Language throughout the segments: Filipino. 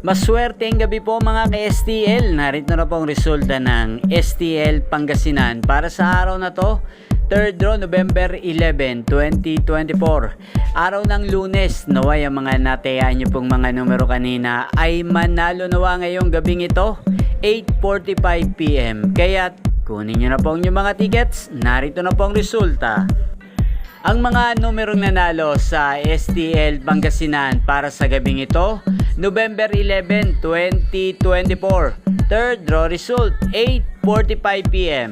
Maswerteng gabi po mga ka-STL. Narito na pong resulta ng STL Pangasinan para sa araw na to, 3rd draw, November 11, 2024. Araw ng Lunes, naway ang mga natayaan nyo pong mga numero kanina ay manalo nawa ngayong gabing ito, 8:45 PM. Kaya kunin nyo na po yung mga tickets. Narito na po ang resulta. Ang mga numerong nanalo sa STL Pangasinan para sa gabing ito, November 11, 2024. 3rd draw result, 8:45 PM.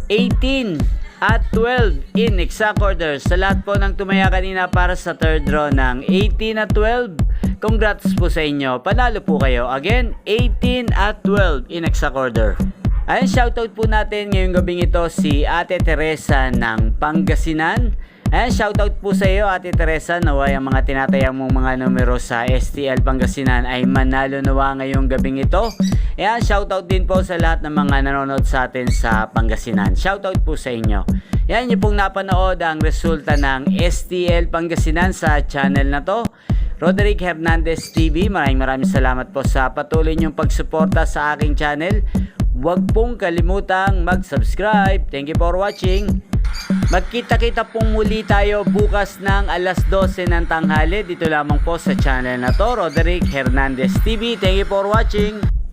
18 at 12 in exact order. Sa lahat po ng tumaya kanina para sa 3rd draw ng 18 at 12, congrats po sa inyo. Panalo po kayo. Again, 18 at 12 in exact order. Ayan, shoutout po natin ngayong gabing ito si Ate Teresa ng Pangasinan. Ayan, shoutout po sa iyo Ate Teresa. Naway ang mga tinatayang mong mga numero sa STL Pangasinan ay manalo nawa ngayong gabing ito. Ayan, shoutout din po sa lahat ng mga nanonood sa atin sa Pangasinan. Shoutout po sa inyo. Ayan, yung pong napanood ang resulta ng STL Pangasinan sa channel na to, Roderick Hernandez TV. Maraming salamat po sa patuloy niyong pagsuporta sa aking channel. Huwag pong kalimutang mag-subscribe. Thank you for watching. Magkita-kita pong muli tayo bukas ng alas 12 ng tanghali. Dito lamang po sa channel na to, Roderick Hernandez TV. Thank you for watching.